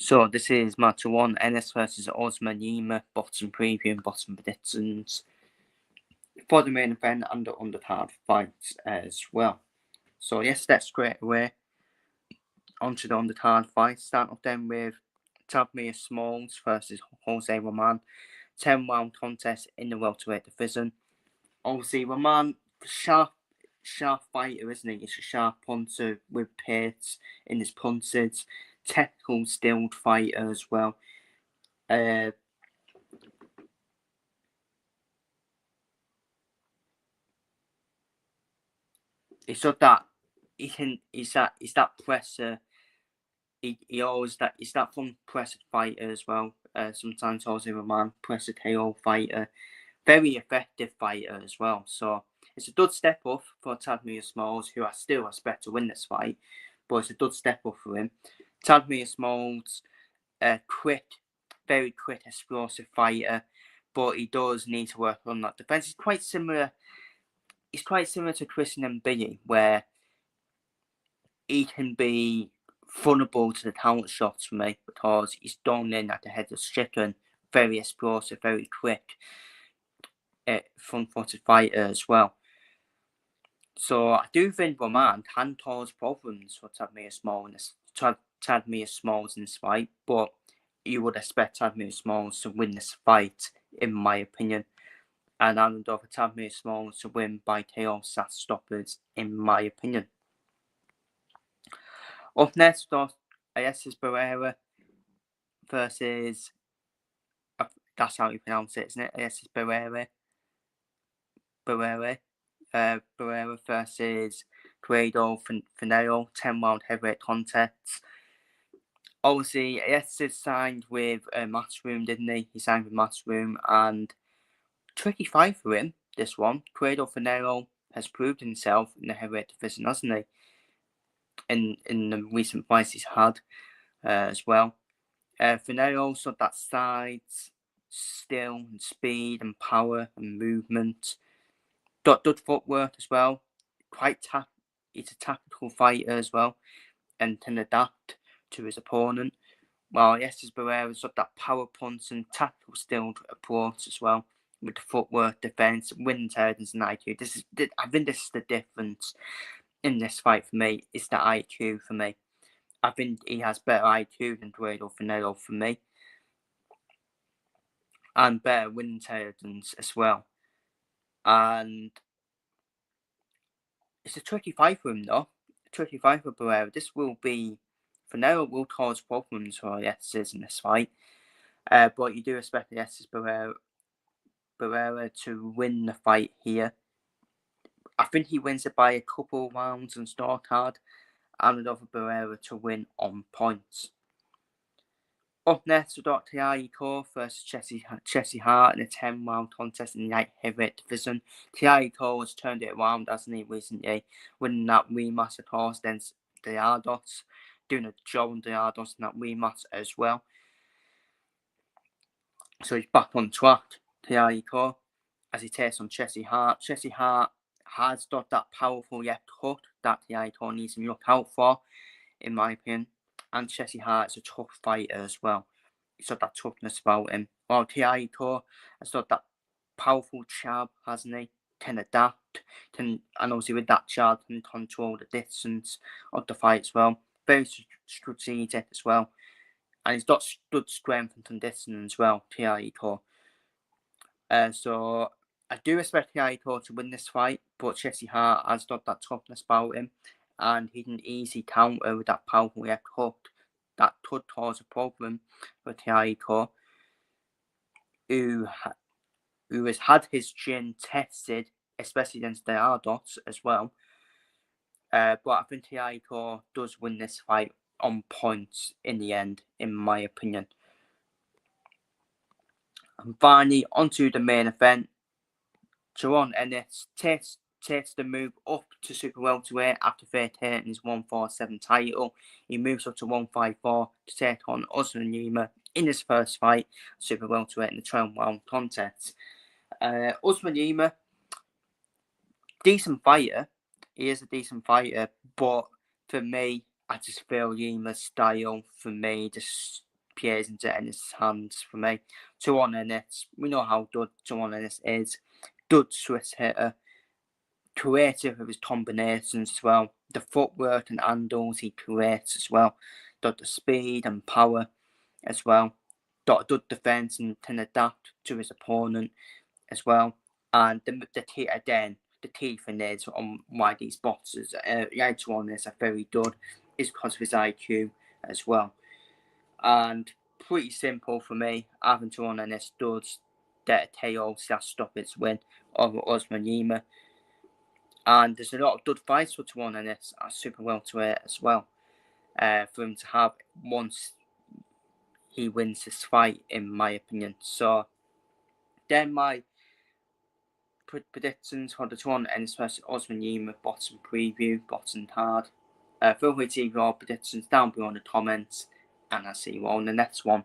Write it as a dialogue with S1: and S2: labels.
S1: So this is match 1, Ennis versus Lima, bottom preview and bottom predictions for the main event and the undercard fights as well. So yes, let's straight away onto the undercard fight. Start off then with Tabmir Smalls versus Jose Roman. 10-round contest in the welterweight division. Obviously, Roman, sharp fighter, isn't he? He's a sharp punter with pace in his punches. Technical, skilled fighter as well. It's not that he can. He's that presser. He always he's that fun presser fighter as well. Sometimes also a man presser KO fighter, very effective fighter as well. So it's a good step up for Tadmir Smalls, who I still expect to win this fight, but it's a good step up for him. Tadmir Smalls, quick, very quick, explosive fighter, but he does need to work on that defense. It's quite similar. It's quite similar to Christian Mbili, where he can be vulnerable to the counter shots for me because he's thrown in at the head of chicken, very explosive, very quick, front-footed fighter as well. So I do think Roman can cause problems for Tadmir Smalls in this fight, but you would expect Tadmir Smalls to win this fight, in my opinion. And I would offer Tadmir Smalls to win by KO stoppers, in my opinion. Up next, Alexis Barrera versus, that's how you pronounce it, isn't it? Alexis Barrera. Barrera versus Guido Finero, 10-round heavyweight contest. Obviously, Alexis signed with Matchroom, didn't he? He signed with Matchroom, and tricky fight for him, this one. Guido Finero has proved himself in the heavyweight division, hasn't he? In the recent fights he's had as well. Finero also that size, skill and speed and power and movement. Good footwork as well. He's a tactical fighter as well, and can adapt to his opponent. While Alexis Barrera's got that power punch and tactical skilled approach as well, with the footwork, defense, win intelligence, and IQ. I think this is the difference in this fight for me. It's the IQ for me. I think he has better IQ than Guido Finero for me, and better win intelligence as well. And it's a tricky fight for him, though. A tricky fight for Barrera. This will be, Finero will cause problems for Alexis in this fight. But you do expect Alexis Barrera to win the fight here. I think he wins it by a couple of rounds and scorecard, and another Barrera to win on points. Up next, we've got Tiago versus Jesse Hart in a 10-round contest in the light heavyweight division. Tiago has turned it around, hasn't he, recently, winning that rematch, of course, against Diados, doing a job on Diados in that rematch as well. So he's back on track, Tiago, as he takes on Jesse Hart. Jesse Hart has got that powerful left hook that Tiago needs to look out for, in my opinion. And Jesse Hart is a tough fighter as well. He's got that toughness about him. While Tiago has got that powerful jab, hasn't he? Can adapt, and obviously with that jab can control the distance of the fight as well. Very strategic as well. And he's got good strength and conditioning as well, Tiago. So I do expect Tiago to win this fight, but Jesse Hart has got that toughness about him, and he can easily counter with that powerful left hook. That could cause a problem for Tiago, who has had his chin tested, especially against Diados as well. But I think Tiago does win this fight on points in the end, in my opinion. And finally, onto the main event. Jaron Ennis takes the move up to super welterweight after vacating his 147 title. He moves up to 154 to take on Lima in his first fight, super welterweight in the 12-round contest. Lima, decent fighter. He is a decent fighter, but for me, I just feel Lima's style, for me, just plays into Ennis' hands for me. 2-1 Ennis. We know how good 2-1 Ennis is. Good Swiss hitter. Creative with his combinations as well. The footwork and handles he creates as well. Got the speed and power as well. Got a good defence and can adapt to his opponent as well. And the key again, the key thing is on why these boxers, on this are very good, is because of his IQ as well. And pretty simple for me. Having to on this does get a KO stop its win over Uisma Lima. And there's a lot of good fights for Tuan in this super welterweight as well. For him to have once he wins this fight, in my opinion. So then my predictions for the Tuan Ennis versus Uisma Lima bottom preview, bottom card. Feel free to leave your predictions down below in the comments, and I'll see you all in the next one.